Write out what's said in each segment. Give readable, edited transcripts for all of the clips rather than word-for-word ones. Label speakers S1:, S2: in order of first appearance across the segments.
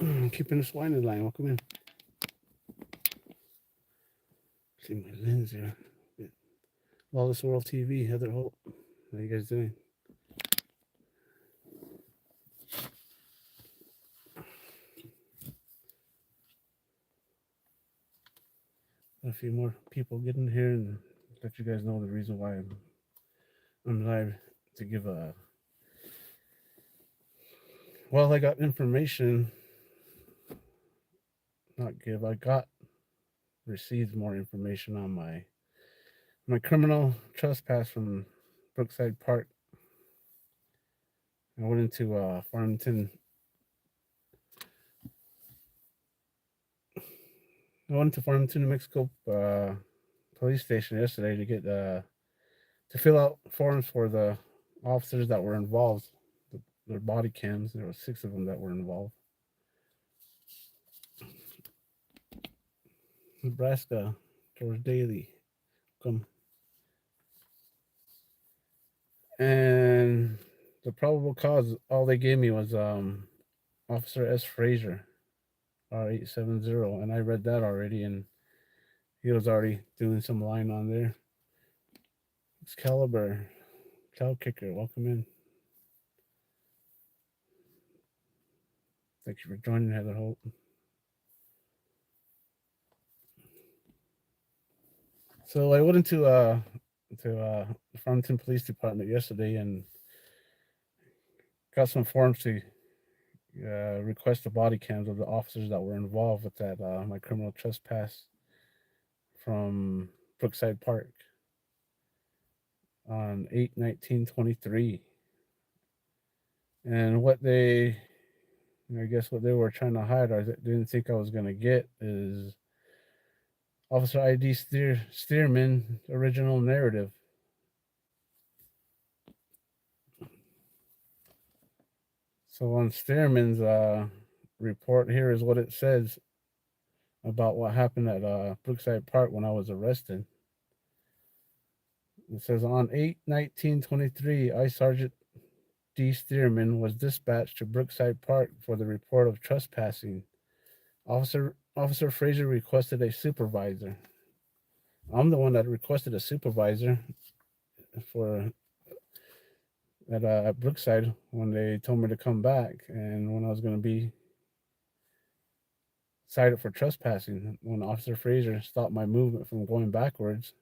S1: Keeping the swine in line. Welcome in. See my lens here. Lawless World TV. Heather Holt. How you guys doing? A few more people get in here and let you guys know the reason why I'm live to give a. Well, I got information. Not give. I got received more information on my criminal trespass from Brookside Park. I went into Farmington. I went to Farmington, New Mexico police station yesterday to get to fill out forms for the officers that were involved. Their body cams. There were 6 of them that were involved. Nebraska, George Daly, come. And the probable cause, all they gave me was Officer S. Frazier, R870, and I read that already, and he was already doing some line on there. Excalibur, Cow Kicker, welcome in. Thank you for joining, Heather Holt. So I went into the Farmington Police Department yesterday and got some forms to request the body cams of the officers that were involved with that my criminal trespass from Brookside Park on 8/19/23. And what they, I guess, what they were trying to hide, or didn't think I was going to get, is Officer ID Steerman original narrative. So on Steerman's report, here is what it says about what happened at Brookside Park when I was arrested. It says on 8/19/23, I Sergeant D. Steerman was dispatched to Brookside Park for the report of trespassing. Officer Frazier requested a supervisor. I'm the one that requested a supervisor for at Brookside when they told me to come back, and when I was going to be cited for trespassing. When Officer Frazier stopped my movement from going backwards,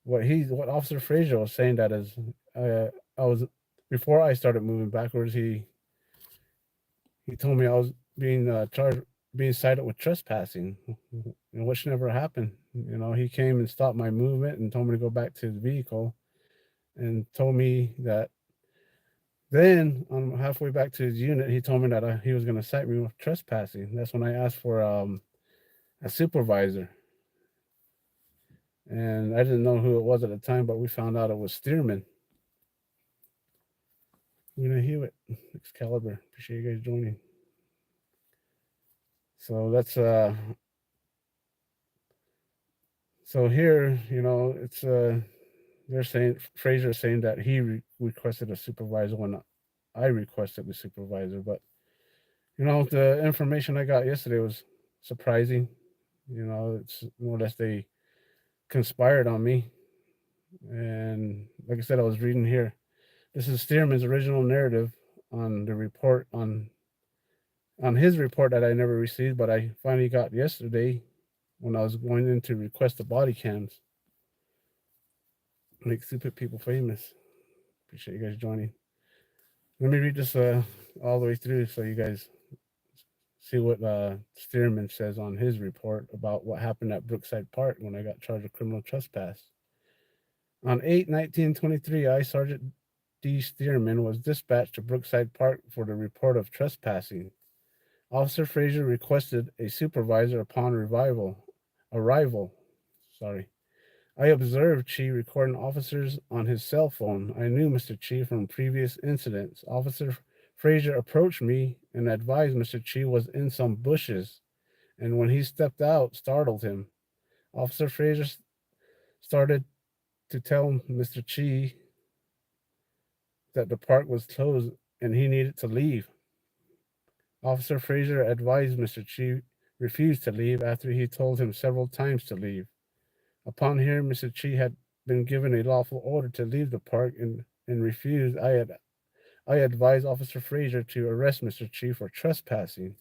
S1: what Officer Frazier was saying that is, I was before I started moving backwards. He told me I was being charged, being cited with trespassing, which never happened. He came and stopped my movement and told me to go back to the vehicle, and told me that. Then, on halfway back to his unit, he told me that he was going to cite me with trespassing. That's when I asked for a supervisor, and I didn't know who it was at the time, but we found out it was Steerman. Hewitt, Excalibur. Appreciate you guys joining. So that's so here, it's they're saying Frazier saying that he requested a supervisor when I requested the supervisor, but the information I got yesterday was surprising. It's more or less they conspired on me, and like I said, I was reading here. This is Steerman's original narrative on the report on his report that I never received, but I finally got yesterday when I was going in to request the body cams. Make stupid people famous. Appreciate you guys joining. Let me read this all the way through so you guys see what Steerman says on his report about what happened at Brookside Park when I got charged with criminal trespass. On 8/19/23, I, Sergeant D. Steerman, was dispatched to Brookside Park for the report of trespassing. Officer Frazier requested a supervisor upon arrival. Sorry. I observed Chi recording officers on his cell phone. I knew Mr. Chi from previous incidents. Officer Frazier approached me and advised Mr. Chi was in some bushes, and when he stepped out, startled him. Officer Frazier started to tell Mr. Chi that the park was closed and he needed to leave. Officer Frazier advised Mr. Chi refused to leave after he told him several times to leave. Upon hearing Mr. Chi had been given a lawful order to leave the park and refused, I advised Officer Frazier to arrest Mr. Chi for trespassing.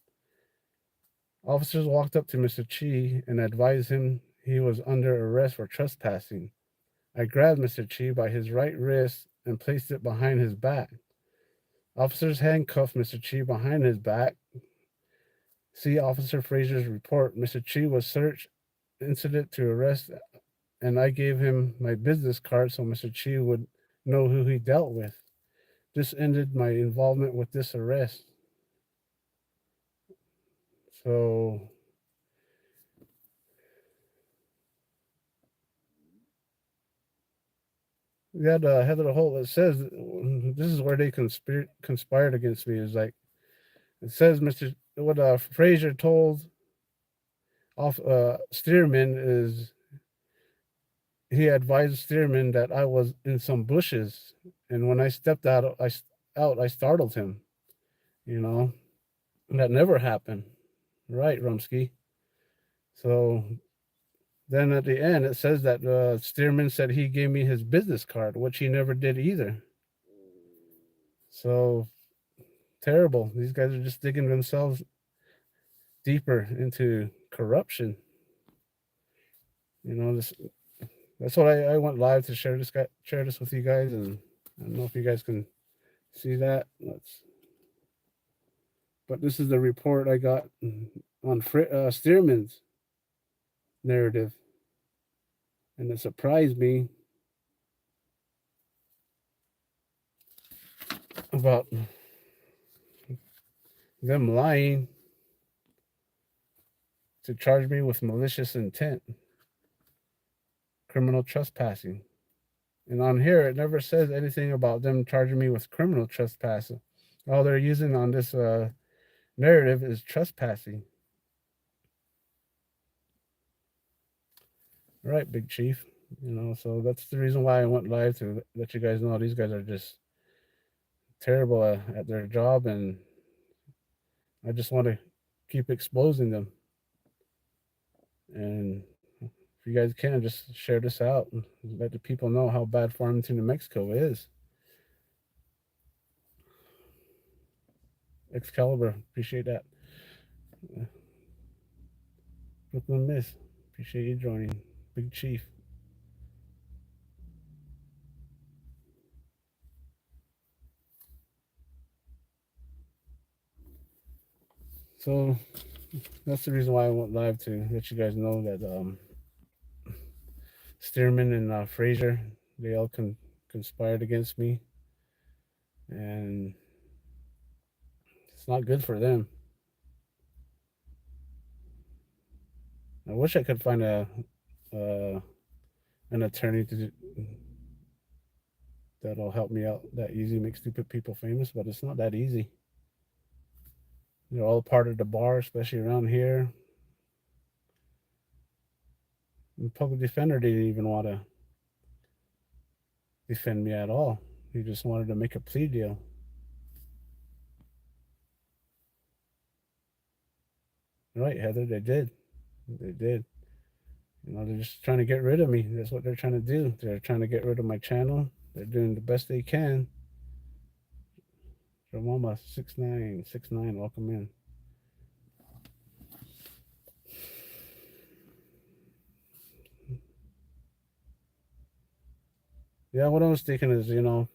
S1: Officers walked up to Mr. Chi and advised him he was under arrest for trespassing. I grabbed Mr. Chi by his right wrist and placed it behind his back. Officers handcuffed Mr. Chi behind his back. See Officer Frazier's report. Mr. Chi was searched, incident to arrest, and I gave him my business card so Mr. Chi would know who he dealt with. This ended my involvement with this arrest. So we had Heather Holt. It says this is where they conspired against me. Is like it says Mr. What Frazier told off Steerman is he advised Steerman that I was in some bushes, and when I stepped I startled him. You know that never happened, right, Rumsky? So then at the end it says that Steerman said he gave me his business card, which he never did either. So terrible. These guys are just digging themselves deeper into corruption. You know, that's what I went live to share this with you guys, and I don't know if you guys can see that. But this is the report I got on Steerman's narrative, and it surprised me about them lying to charge me with malicious intent, criminal trespassing. And on here, it never says anything about them charging me with criminal trespassing. All they're using on this narrative is trespassing. All right, Big Chief. You know, so that's the reason why I went live to let you guys know these guys are just terrible at their job, and I just want to keep exposing them. And if you guys can, just share this out and let the people know how bad Farmington, New Mexico is. Excalibur, appreciate that. Brooklyn Miss, appreciate you joining. Big Chief. So that's the reason why I went live, to let you guys know that Steerman and Frazier, they all conspired against me, and it's not good for them. I wish I could find an attorney that'll help me out that easy, make stupid people famous, but it's not that easy. They're all part of the bar, especially around here. The public defender didn't even want to defend me at all. He just wanted to make a plea deal. Right, Heather, they did. They did. You know, they're just trying to get rid of me. That's what they're trying to do. They're trying to get rid of my channel. They're doing the best they can. Ramoma 6969, welcome in. Yeah, what I was thinking is, you know,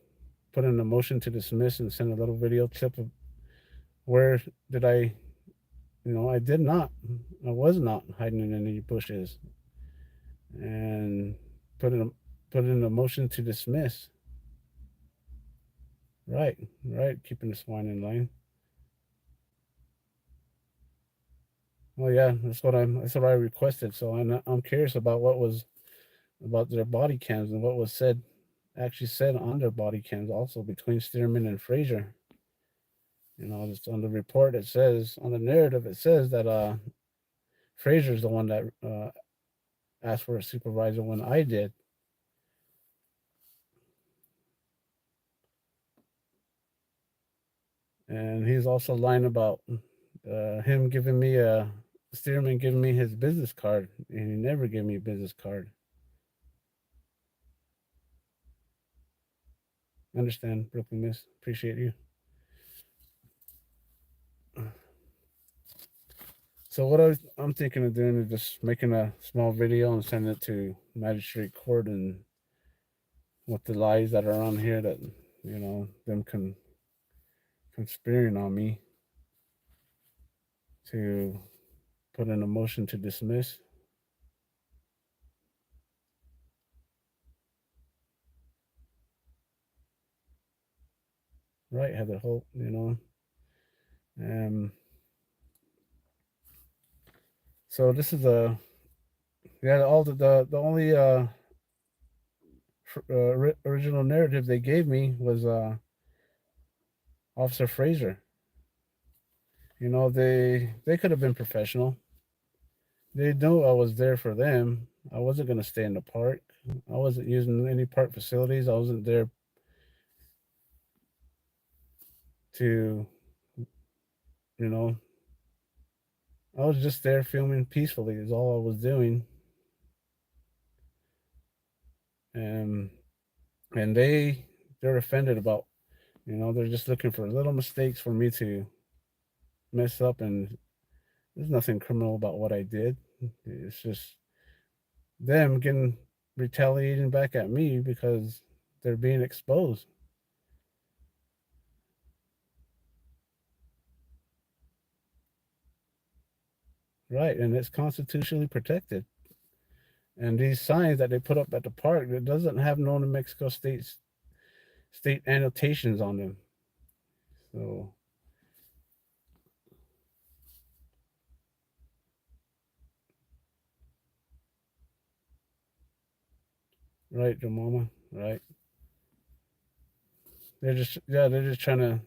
S1: put in a motion to dismiss and send a little video clip of where did I, you know, I was not hiding in any bushes, and put in a motion to dismiss. Right, keeping the swine in line. Oh yeah, that's what I requested. So I'm curious about what was about their body cams and what was actually said on their body cams, also between Steerman and Frazier. You know, just on the report it says, on the narrative it says that Frazier's the one that asked for a supervisor when I did. And he's also lying about him giving me a Steerman giving me his business card, and he never gave me a business card. Understand, Brooklyn Miss. Appreciate you. So what I'm thinking of doing is just making a small video and sending it to magistrate court, and with the lies that are on here that them conspiring on me to put in a motion to dismiss. Right, Heather Holt, Um, so this is all the only original narrative they gave me was Officer Frazier. They could have been professional. They knew I was there for them. I wasn't going to stay in the park. I wasn't using any park facilities. I wasn't there to, you know, I was just there filming peacefully is all I was doing. And they're offended about, they're just looking for little mistakes for me to mess up, and there's nothing criminal about what I did. It's just them getting retaliating back at me because they're being exposed. Right, and it's constitutionally protected. And these signs that they put up at the park, it doesn't have no New Mexico state annotations on them. So right, your mama, right. They're just trying to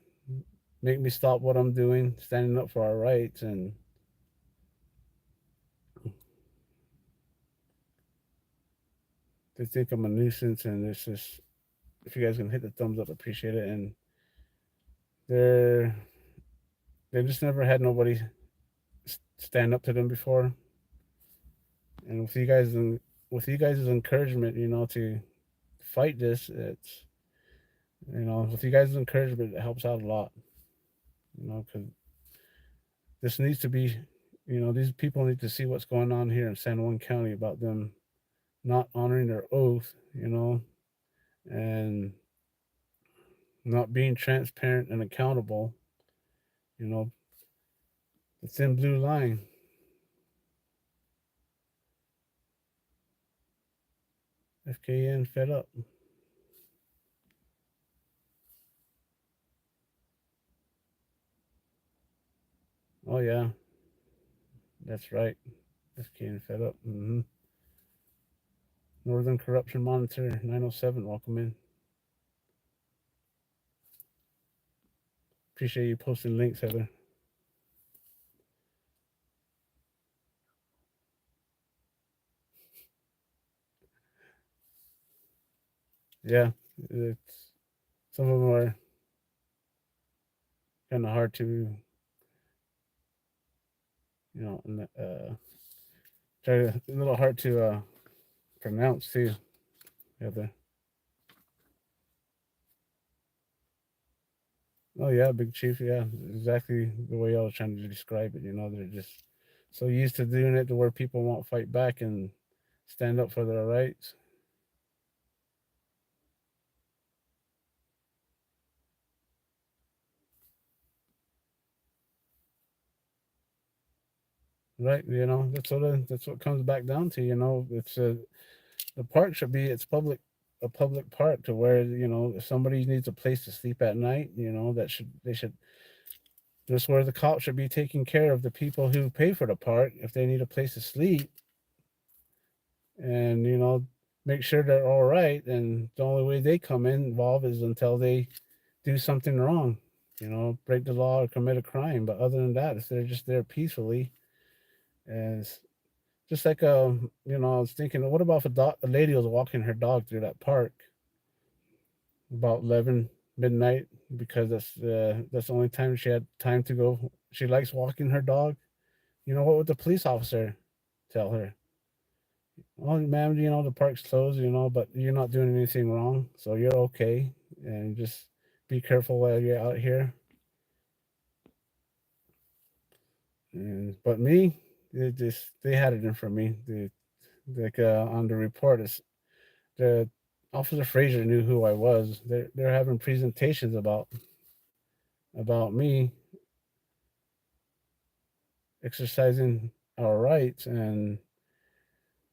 S1: make me stop what I'm doing, standing up for our rights, and they think I'm a nuisance. And it's just, if you guys can hit the thumbs up, appreciate it. And they're they just never had nobody stand up to them before. And with you guys' encouragement, to fight this, it's with you guys' encouragement, it helps out a lot. Because this needs to be, these people need to see what's going on here in San Juan County about them not honoring their oath, and not being transparent and accountable. You know, the thin blue line. FKN fed up. Oh yeah, that's right. FKN fed up. Northern Corruption Monitor 907. Welcome in. Appreciate you posting links, Heather. Yeah, it's some of them are kind of hard to, a little hard to pronounce too, Heather. Oh yeah, Big Chief. Yeah, exactly the way I was trying to describe it. They're just so used to doing it to where people won't fight back and stand up for their rights. Right, that's what comes back down to. It's the park should be a public park to where if somebody needs a place to sleep at night, that should they should that's where the cops should be taking care of the people who pay for the park if they need a place to sleep, and make sure they're all right. And the only way they come involved is until they do something wrong, break the law or commit a crime. But other than that, if they're just there peacefully, as just like I was thinking, what about if a lady was walking her dog through that park about 11 midnight, because that's the only time she had time to go she likes walking her dog. What would the police officer tell her? Oh, ma'am, the park's closed, but you're not doing anything wrong, so you're okay. And just be careful while you're out here. But me, they had it in for me. Like on the report, the Officer Frazier knew who I was. They're having presentations about me exercising our rights, and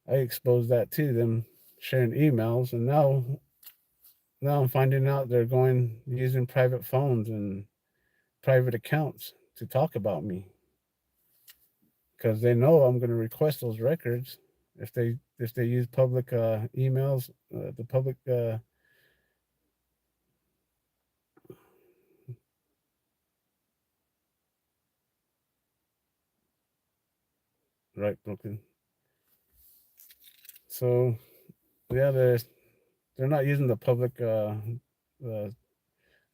S1: I exposed that to them, sharing emails, and now I'm finding out they're going using private phones and private accounts to talk about me because they know I'm going to request those records if they use public emails, the public right, Brooklyn. So yeah, they're not using the public uh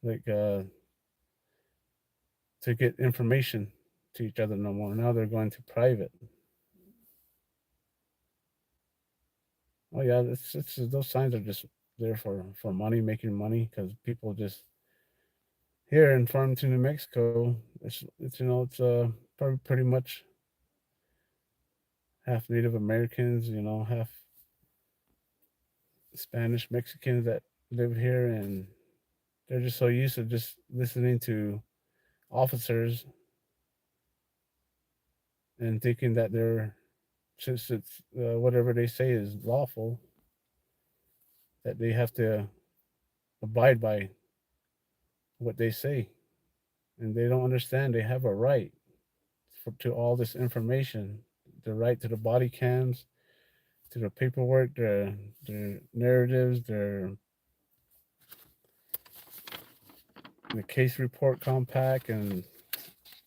S1: like to get information to each other no more. Now they're going to private. Oh yeah, it's those signs are just there for money, making money, because people just here in Farmington, New Mexico, it's probably pretty much half Native Americans, half Spanish Mexicans that live here, and they're just so used to just listening to officers and thinking that they're since it's whatever they say is lawful, that they have to abide by what they say, and they don't understand they have a right to all this information, the right to the body cams, to the paperwork, their narratives, the case report compact, and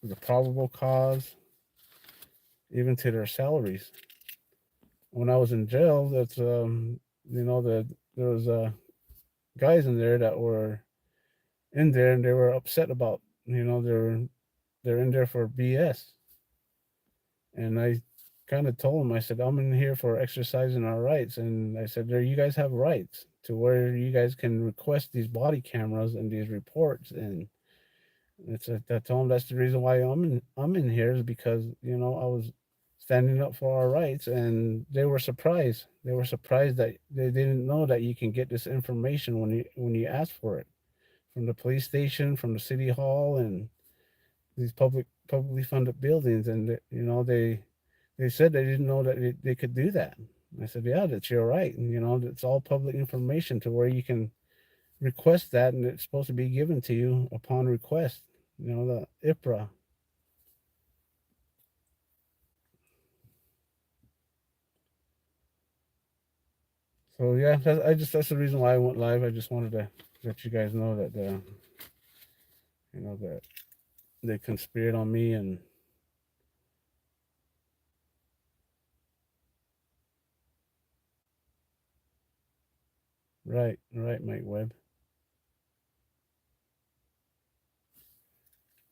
S1: the probable cause, even to their salaries. When I was in jail, that's there was guys in there that were in there, and they were upset about they're in there for BS. And I kind of told them, I said, I'm in here for exercising our rights. And I said, there, you guys have rights to where you guys can request these body cameras and these reports. And I told them that's the reason why I'm in here, is because, I was standing up for our rights, and they were surprised. They were surprised that they didn't know that you can get this information when you ask for it from the police station, from the city hall, and these publicly funded buildings. And they said they didn't know that they could do that. I said, yeah, that's your right, and it's all public information to where you can request that, and it's supposed to be given to you upon request. The IPRA. So yeah, that's the reason why I went live. I just wanted to let you guys know that that they conspired on me. And right, Mike Webb.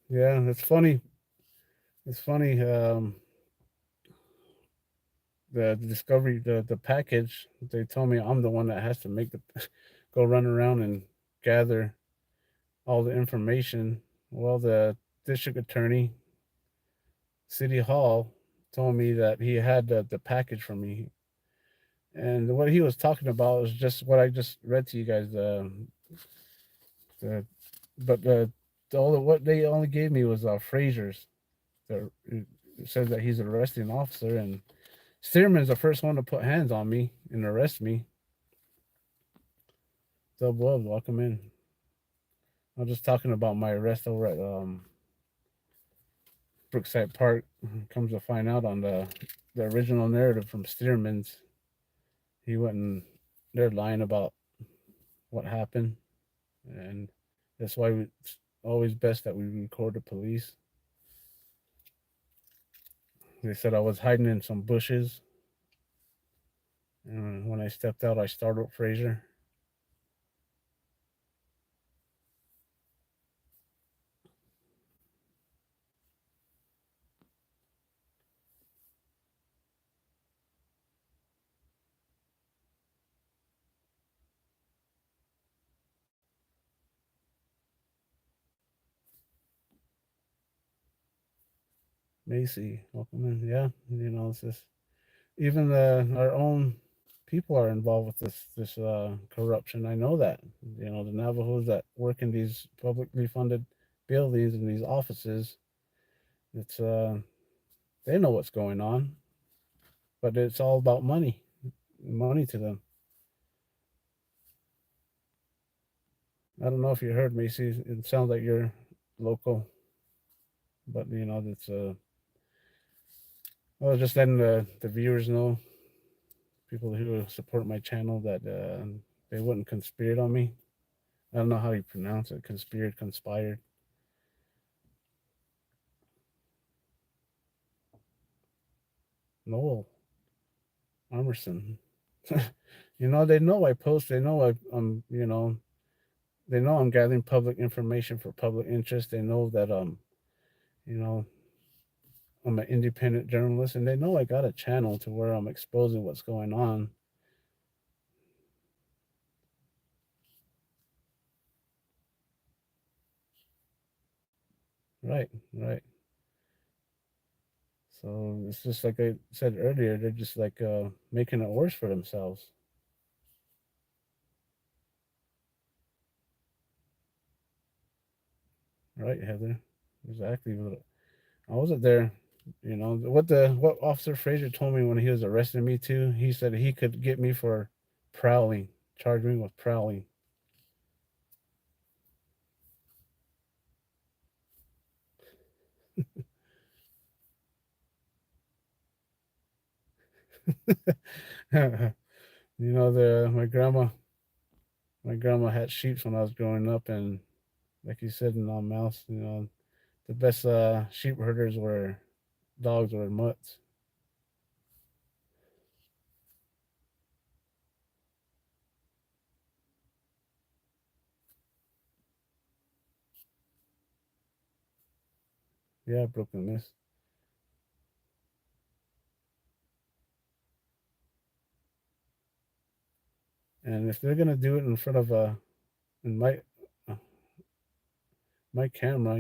S1: Yeah, it's funny. It's funny. The discovery, the package, they told me I'm the one that has to make the go run around and gather all the information. Well, the district attorney, city hall, told me that he had the package from me, and what he was talking about was just what I just read to you guys. The but all the what they only gave me was Frazier's. It says that he's an arresting officer, and Steerman is the first one to put hands on me and arrest me. Dub Wub, welcome in. I'm just talking about my arrest over at Brookside Park. Comes to find out on the original narrative from Steerman's, he went and they're lying about what happened, and that's why it's always best that we record the police. They said I was hiding in some bushes, and when I stepped out, I startled Frazier. Macy, welcome in. Yeah, it's just even our own people are involved with this corruption. I know that. The Navajos that work in these publicly funded buildings and these offices. It's they know what's going on, but it's all about money to them. I don't know if you heard Macy. It sounds like you're local, but that's I was just letting the viewers know, people who support my channel, that they wouldn't conspire on me. I don't know how you pronounce it. Conspired. Noel Emerson. They know I post. They know I'm. They know I'm gathering public information for public interest. They know that you know, I'm an independent journalist, and they know I got a channel to where I'm exposing what's going on. Right, right. So it's just like I said earlier. They're just like making it worse for themselves. Right, Heather. Exactly. I wasn't there. What Officer Frazier told me when he was arresting me too. He said he could get me for prowling, charge me with prowling. The my grandma had sheep when I was growing up, and like you said in our mouse, the best sheep herders were dogs or mutts. Yeah, Brooklyn Miss. And if they're gonna do it in front of in uh, my camera,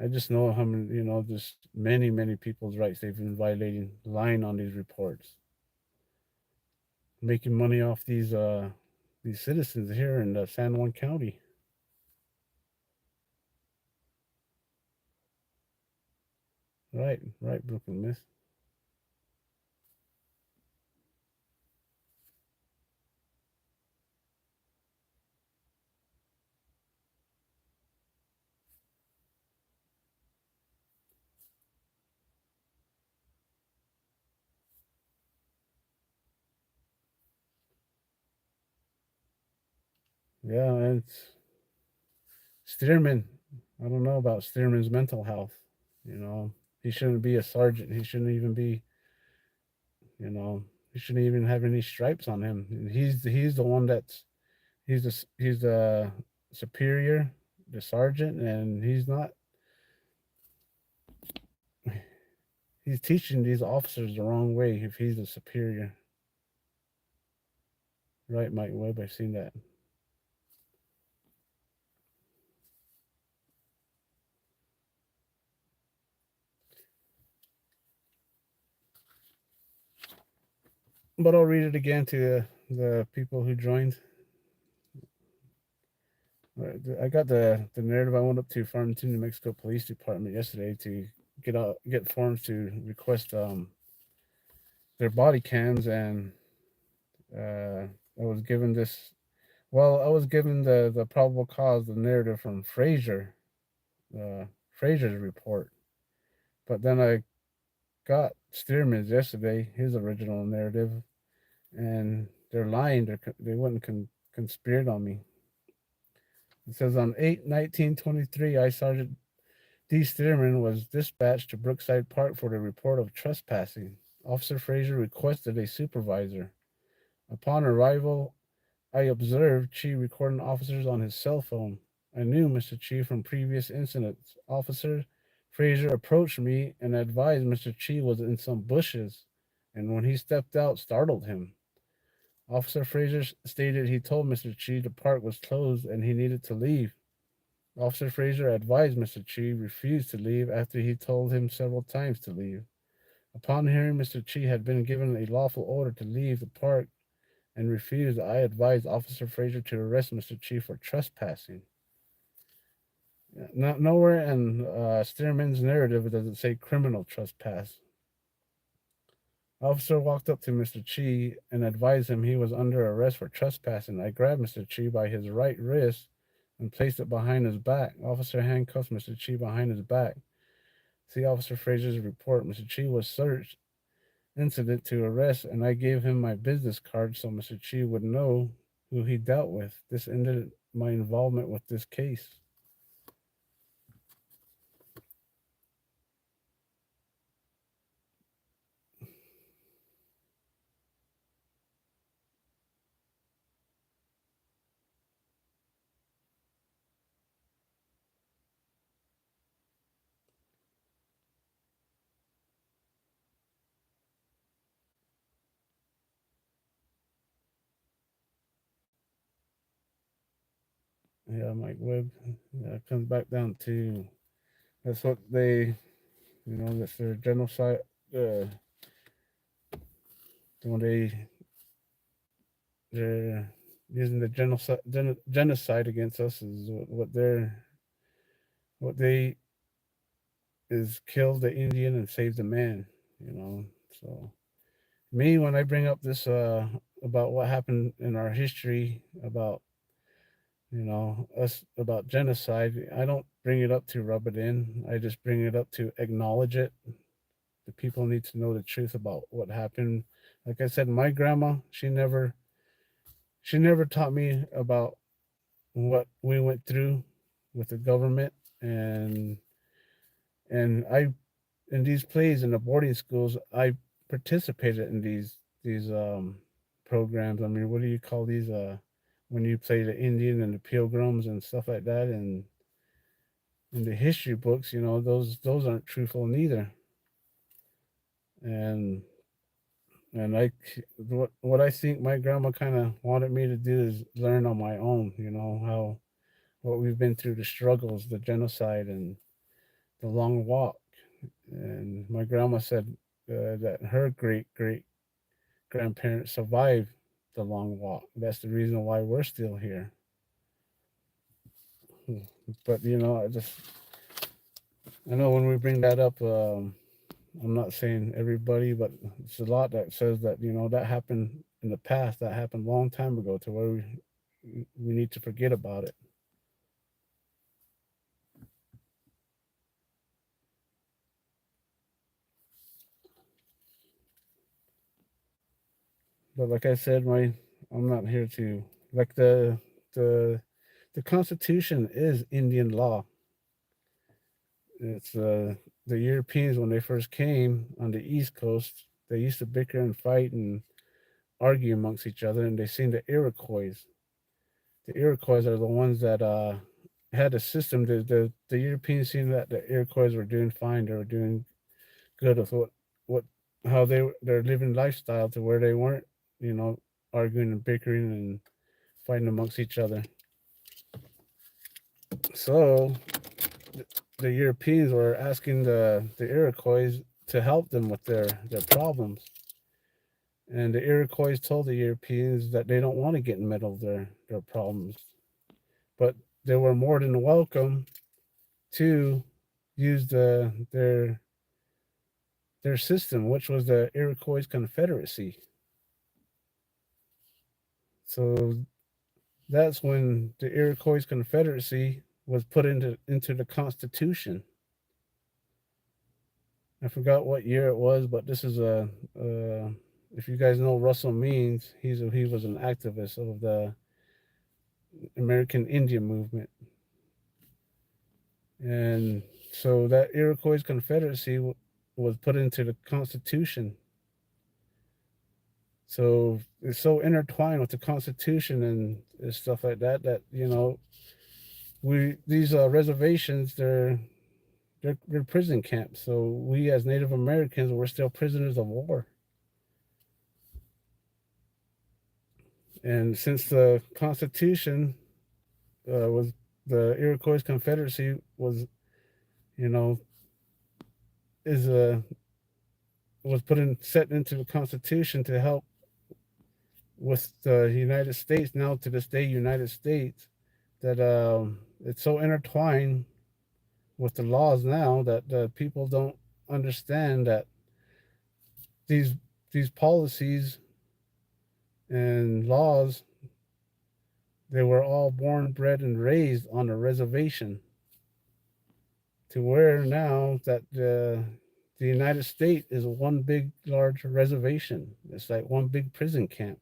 S1: I just know how many, just many people's rights they've been violating, lying on these reports, making money off these citizens here in San Juan County. Right, right, Brooklyn Miss. Yeah, and Steerman. I don't know about Steerman's mental health. You know, he shouldn't be a sergeant. He shouldn't even be. You know, he shouldn't even have any stripes on him. He's the one that's he's the superior, the sergeant, and he's not. He's teaching these officers the wrong way if he's the superior. Right, Mike Webb. I've seen that. But I'll read it again to the people who joined. I got the narrative. I went up to Farmington, New Mexico Police Department yesterday to get forms to request their body cams, and I was given this. Well, I was given the probable cause, the narrative from uh, Frazier's report, but then I got Steerman's yesterday, his original narrative, and they're lying. They wouldn't conspired on me. It says on 8/19/23, I Sergeant D. Steerman was dispatched to Brookside Park for the report of trespassing. Officer Frazier requested a supervisor. Upon arrival, I observed Chi recording officers on his cell phone. I knew Mr. Chi from previous incidents. Officer Frazier approached me and advised Mr. Chi was in some bushes, and when he stepped out, startled him. Officer Frazier stated he told Mr. Chi the park was closed and he needed to leave. Officer Frazier advised Mr. Chi refused to leave after he told him several times to leave. Upon hearing Mr. Chi had been given a lawful order to leave the park and refused, I advised Officer Frazier to arrest Mr. Chi for trespassing. Nowhere in Steerman's narrative does it say criminal trespass. Officer walked up to Mr. Chi and advised him he was under arrest for trespassing. I grabbed Mr. Chi by his right wrist and placed it behind his back. Officer handcuffed Mr. Chi behind his back. See Officer Frazier's report. Mr. Chi was searched incident to arrest, and I gave him my business card so Mr. Chi would know who he dealt with. This ended my involvement with this case. Yeah, Mike Webb. Yeah, it comes back down to that's what they, that's their genocide. When they're using the genocide against us is what they is kill the Indian and save the man. So me when I bring up this about what happened in our history about us about genocide, I don't bring it up to rub it in. I just bring it up to acknowledge it. The people need to know the truth about what happened. Like I said, my grandma, she never taught me about what we went through with the government and I in these plays in the boarding schools, I participated in these programs. I mean, what do you call these? When you play the Indian and the Pilgrims and stuff like that, and in the history books, those aren't truthful neither. And and what I think my grandma kind of wanted me to do is learn on my own. How what we've been through, the struggles, the genocide, and the long walk. And my grandma said that her great great grandparents survived the long walk. That's the reason why we're still here. But I know when we bring that up, I'm not saying everybody, but it's a lot that says that that happened in the past, that happened a long time ago, to where we need to forget about it. But like I said, I'm not here to like the the Constitution is Indian law. It's the Europeans when they first came on the East Coast, they used to bicker and fight and argue amongst each other, and they seen the Iroquois. The Iroquois are the ones that had a system. The Europeans seen that the Iroquois were doing fine. They were doing good with what how their living lifestyle to where they weren't, you know, arguing and bickering and fighting amongst each other. So the Europeans were asking the Iroquois to help them with their problems. And the Iroquois told the Europeans that they don't want to get in the middle of their problems. But they were more than welcome to use their system, which was the Iroquois Confederacy. So that's when the Iroquois Confederacy was put into the Constitution. I forgot what year it was, but this is if you guys know Russell Means, he was an activist of the American Indian movement, and so that Iroquois Confederacy was put into the Constitution. So it's so intertwined with the Constitution and stuff like that that we these reservations they're prison camps. So we as Native Americans we're still prisoners of war. And since the Constitution was the Iroquois Confederacy was, you know, is a was put in set into the Constitution to help with the United States. Now to this day, United States, that it's so intertwined with the laws now that people don't understand that these these policies and laws, they were all born, bred, and raised on a reservation. To where now that the United States is one big large reservation. It's like one big prison camp.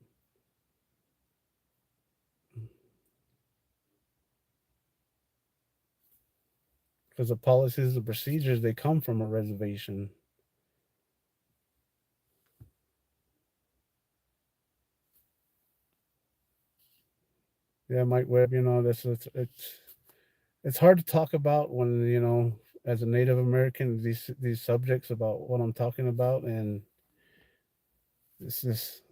S1: Because the policies and procedures, they come from a reservation. Yeah, Mike Webb, that's it's hard to talk about when, as a Native American, these subjects about what I'm talking about, and it's just,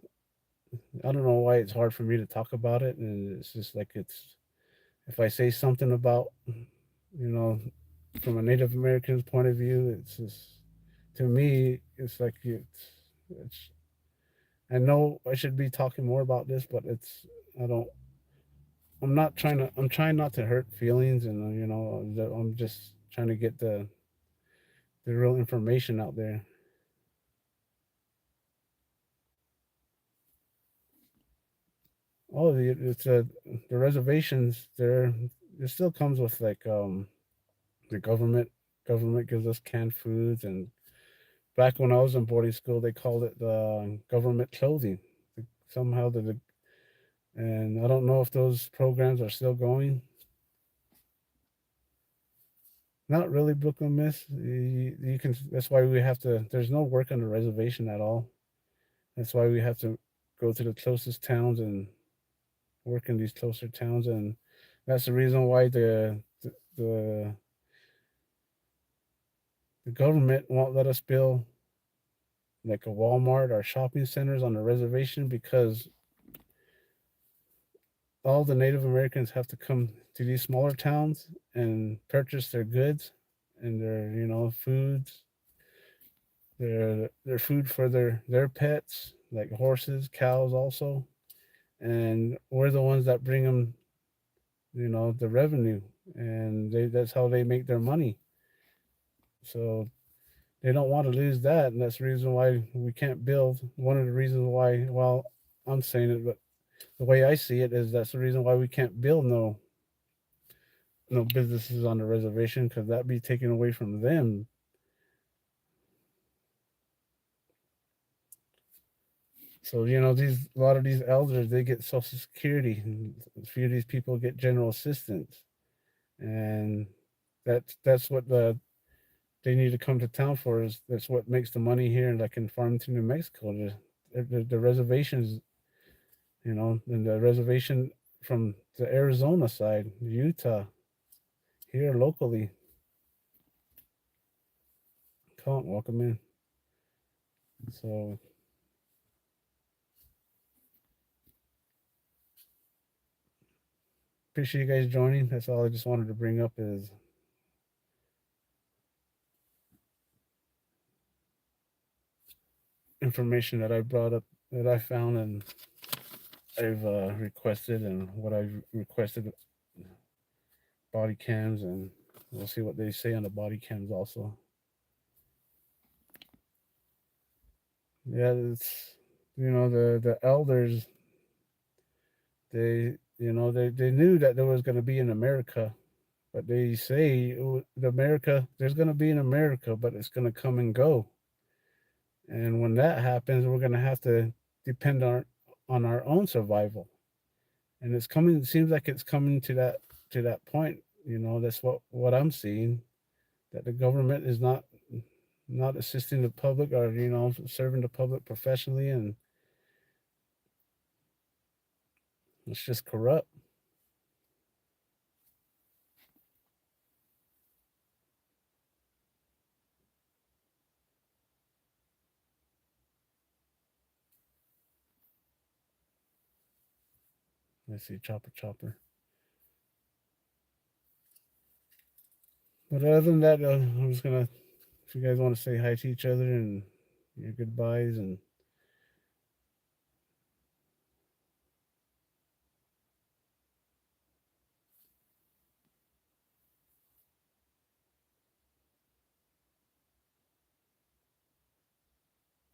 S1: I don't know why it's hard for me to talk about it, and it's just like, it's, if I say something about, from a Native American's point of view, it's just, to me, it's like, it's I know I should be talking more about this, but I don't I'm trying not to hurt feelings, and I'm just trying to get the real information out there. Oh, the reservations there. It still comes with like the government gives us canned foods, and back when I was in boarding school, they called it the government clothing. Somehow and I don't know if those programs are still going. Not really, Brooklyn Miss. You can. That's why we have to. There's no work on the reservation at all. That's why we have to go to the closest towns and work in these closer towns, and that's the reason why the, the government won't let us build like a Walmart or shopping centers on the reservation, because all the Native Americans have to come to these smaller towns and purchase their goods and their foods, their food for their pets, like horses, cows also, and we're the ones that bring them, the revenue, and that's how they make their money. So they don't want to lose that, and that's the reason why we can't build. One of the reasons why, well, I'm saying it, but the way I see it is that's the reason why we can't build no businesses on the reservation, because that'd be taken away from them. So these a lot of these elders, they get Social Security, and a few of these people get general assistance, and that's what they need to come to town for. Is that's what makes the money here, like in Farmington, New Mexico. The reservations, and the reservation from the Arizona side, Utah, here locally. Come on, welcome in. So appreciate you guys joining. That's all I just wanted to bring up is information that I brought up, that I found, and I've requested, and what I've requested, body cams, and we'll see what they say on the body cams also. Yeah, it's the elders, they knew that there was going to be in America, but they say the America, there's going to be in America, but it's going to come and go. And when that happens, we're going to have to depend on our own survival. And it's coming. It seems like it's coming to that point. That's what I'm seeing. That the government is not assisting the public, or serving the public professionally, and it's just corrupt. Let's see, chopper. But other than that, I'm just gonna. If you guys want to say hi to each other and your goodbyes and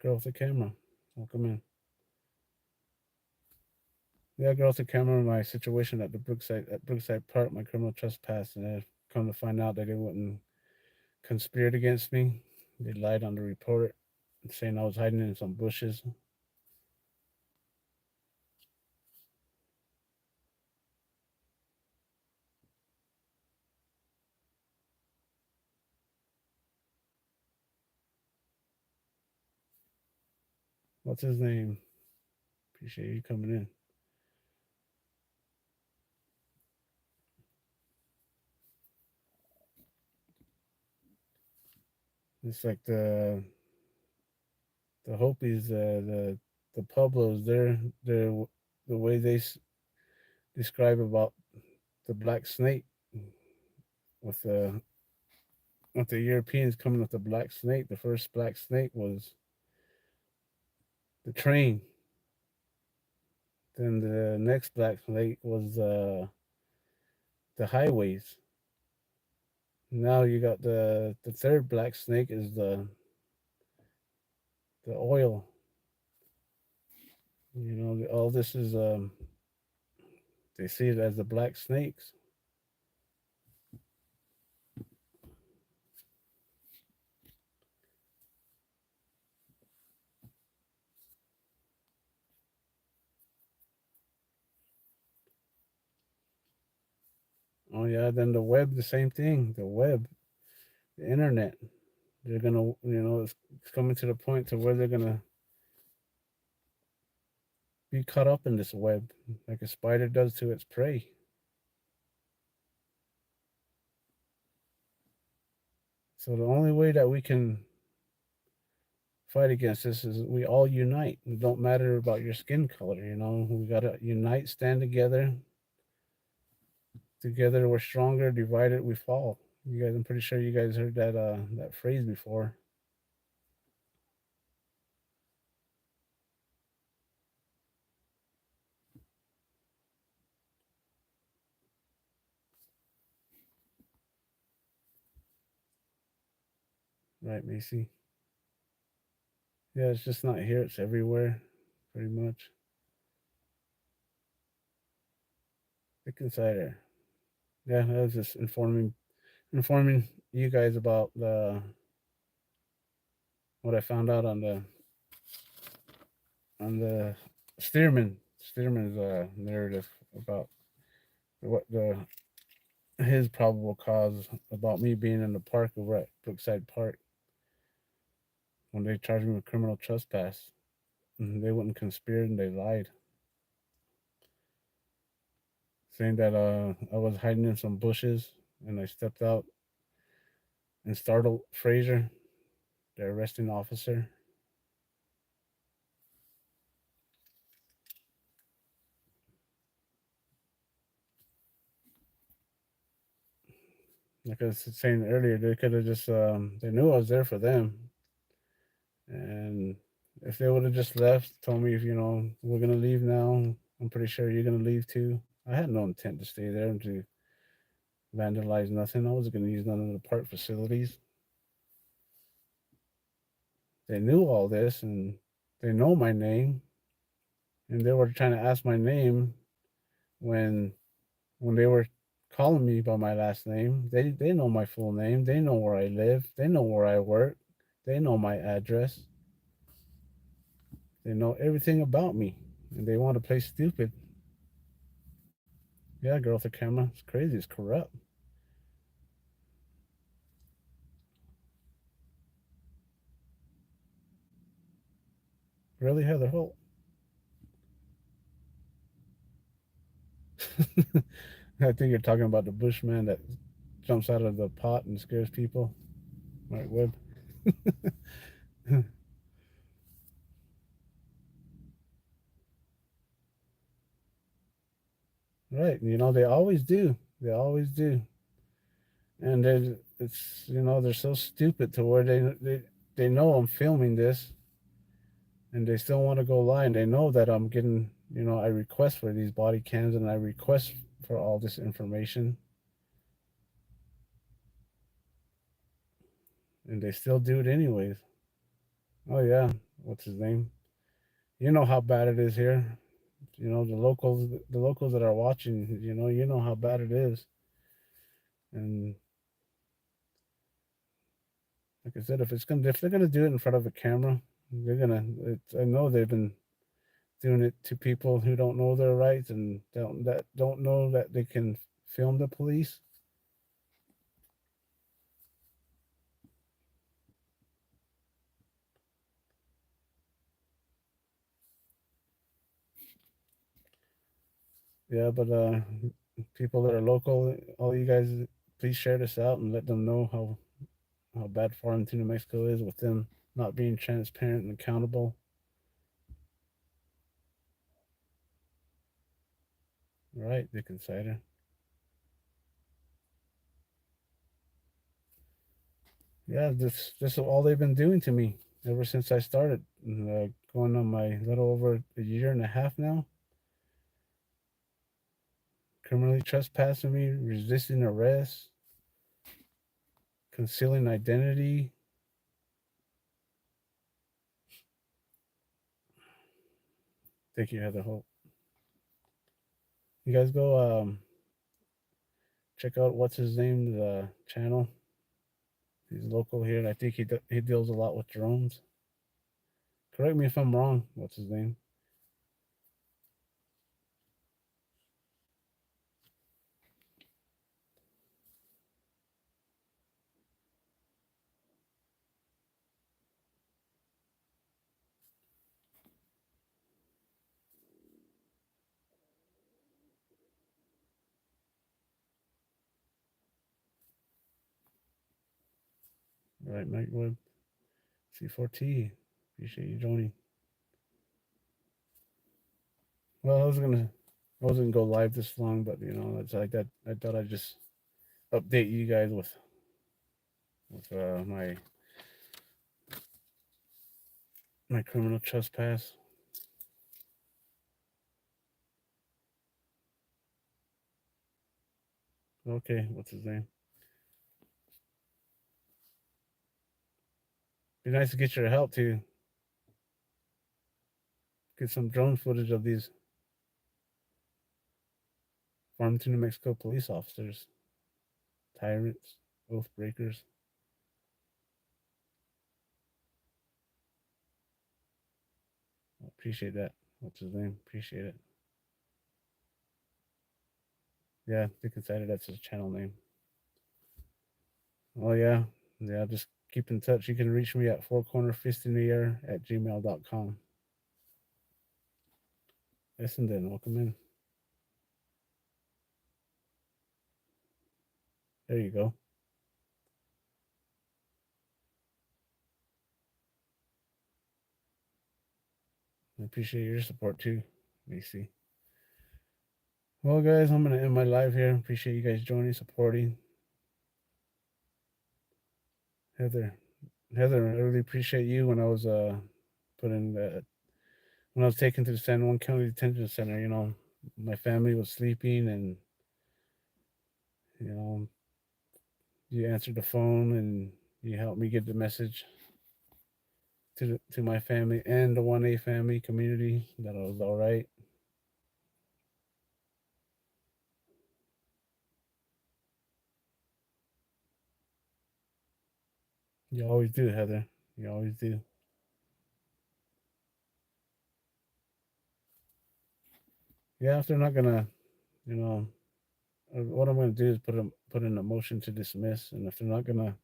S1: girl with the camera, welcome in. Yeah, girl with the camera. My situation at Brookside Park, my criminal trespass, and I've come to find out that they wouldn't conspired against me. They lied on the report, saying I was hiding in some bushes. What's his name? Appreciate you coming in. It's like the Hopis, the Pueblos. They're the way they describe about the black snake with the Europeans coming with the black snake. The first black snake was the train. Then the next black snake was the highways. Now you got the third black snake is the oil. All this is they see it as the black snakes. Oh yeah, then the web, the same thing. The web, the internet. They're gonna, it's coming to the point to where they're gonna be caught up in this web, like a spider does to its prey. So the only way that we can fight against this is we all unite. It don't matter about your skin color. We gotta unite, stand together. Together we're stronger. Divided we fall. You guys, I'm pretty sure you guys heard that phrase before. Right, Macy? Yeah, it's just not here, it's everywhere, pretty much. Thick insider. Yeah, I was just informing you guys about the what I found out on the Steerman's narrative about what the his probable cause about me being in the park over at Brookside Park when they charged me with criminal trespass. They wouldn't conspire and they lied, saying that I was hiding in some bushes and I stepped out and startled Frazier, the arresting officer. Like I was saying earlier, they could have just they knew I was there for them, and if they would have just left, told me if we're gonna leave now, I'm pretty sure you're gonna leave too. I had no intent to stay there and to vandalize nothing. I wasn't gonna use none of the park facilities. They knew all this and they know my name, and they were trying to ask my name when when they were calling me by my last name. They know my full name. They know where I live. They know where I work. They know my address. They know everything about me, and they want to play stupid. Yeah, girl with the camera. It's crazy. It's corrupt. Really, Heather Holt. I think you're talking about the Bushman that jumps out of the pot and scares people. Right, Webb. Right. They always do. They always do. And it's they're so stupid to where they know I'm filming this, and they still want to go lie, and they know that I'm getting I request for these body cams and I request for all this information, and they still do it anyways. Oh yeah, what's his name? You know how bad it is here. The locals that are watching, you know how bad it is. And like I said, if they're gonna do it in front of a camera, they're gonna. I know they've been doing it to people who don't know their rights and don't know that they can film the police. Yeah, but people that are local, all you guys, please share this out and let them know how bad Farmington, New Mexico is with them not being transparent and accountable. Right, Dick Insider. Yeah, this is all they've been doing to me ever since I started. Going on my little over a year and a half now. Criminally trespassing me, resisting arrest, concealing identity. Thank you, Heather Hope. You guys go check out what's his name, the channel. He's local here, and I think he deals a lot with drones. Correct me if I'm wrong. What's his name? Right, Mike Webb, C4T. Appreciate you joining. Well, I wasn't gonna go live this long, but it's like that. I thought I'd just update you guys with my criminal trespass. Okay, what's his name? Be nice to get your help to get some drone footage of these Farmington, New Mexico police officers, tyrants, oath breakers. Appreciate that. What's his name? Appreciate it. Yeah, Dick Insider, that's his channel name. Oh yeah. Yeah, just keep in touch. You can reach me at fourcornerfistintheair@gmail.com. Listen then, welcome in. There you go. I appreciate your support too, Macy. Well, guys, I'm gonna end my live here. Appreciate you guys joining, supporting. Heather, Heather, I really appreciate you when I was put in the when I was taken to the San Juan County Detention Center. My family was sleeping, and you know, you answered the phone and you helped me get the message to my family and the 1A family community that I was all right. You always do, Heather. You always do. Yeah, if they're not gonna, you know, what I'm gonna do is put in a motion to dismiss, and if they're not gonna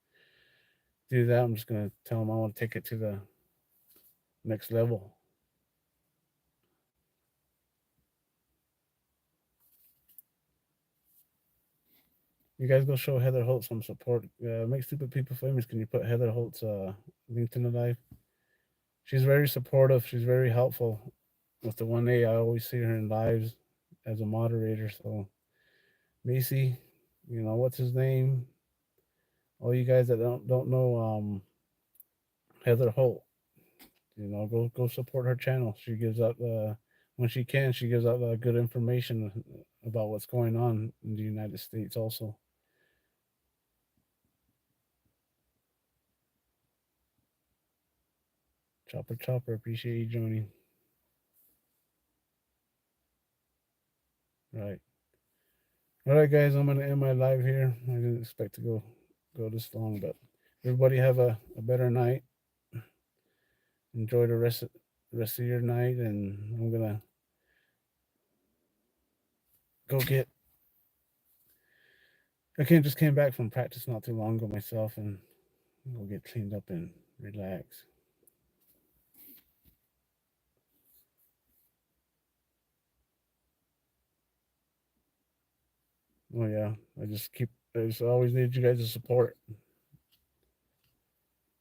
S1: do that, I'm just gonna tell them I want to take it to the next level. You guys go show Heather Holt some support. Make stupid people famous. Can you put Heather Holt's link in the live? She's very supportive. She's very helpful with the 1A. I always see her in lives as a moderator. So Macy, what's his name? all you guys that don't know Heather Holt, go support her channel. She gives out when she can, she gives out good information about what's going on in the United States also. Chopper, appreciate you joining. Right. All right, guys, I'm gonna end my live here. I didn't expect to go this long, but everybody have a better night. Enjoy the rest of your night, and I'm gonna go get. Just came back from practice not too long ago myself, and go get cleaned up and relax. Oh yeah, I just always need you guys' support.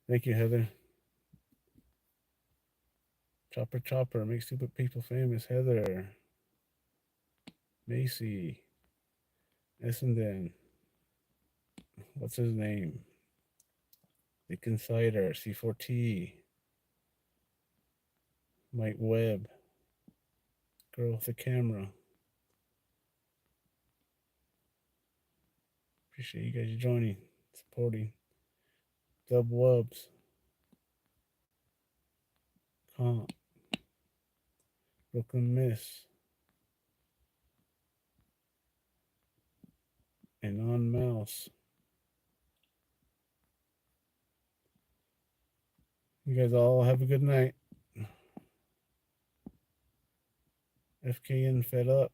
S1: Thank you, Heather. Chopper, make stupid people famous. Heather, Macy, Essendon. What's his name? Dick Insider, C4T, Mike Webb, Girl with the Camera. Appreciate you guys joining, supporting. Dub Wubs, Comp, Brooklyn Miss, and On Mouse. You guys all have a good night. FKN fed up.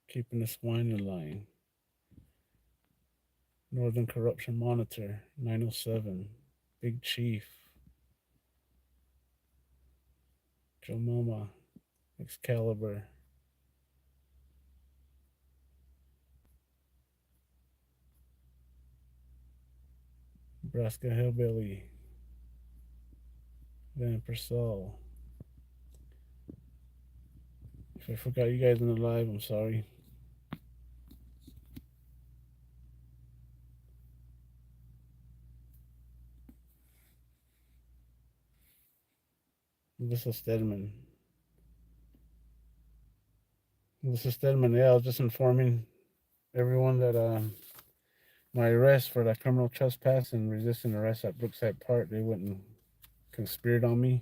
S1: Keeping the swine in line. Northern Corruption Monitor, 907. Big Chief. Joe Mama. Excalibur. Nebraska Hillbilly. Van Purcell. If I forgot you guys in the live, I'm sorry. This is Steerman. Yeah, I was just informing everyone that my arrest for that criminal trespass and resisting arrest at Brookside Park, they wouldn't conspired on me,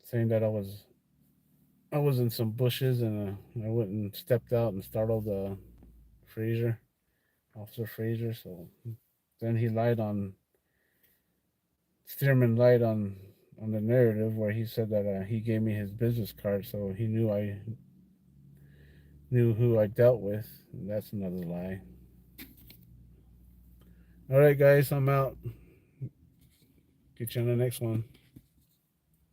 S1: saying that I was in some bushes and I went and stepped out and startled Frazier, Officer Frazier. So then he lied on Steerman lied on the narrative where he said that he gave me his business card, so he knew who I dealt with. That's another lie. All right, guys, I'm out. Get you on the next one.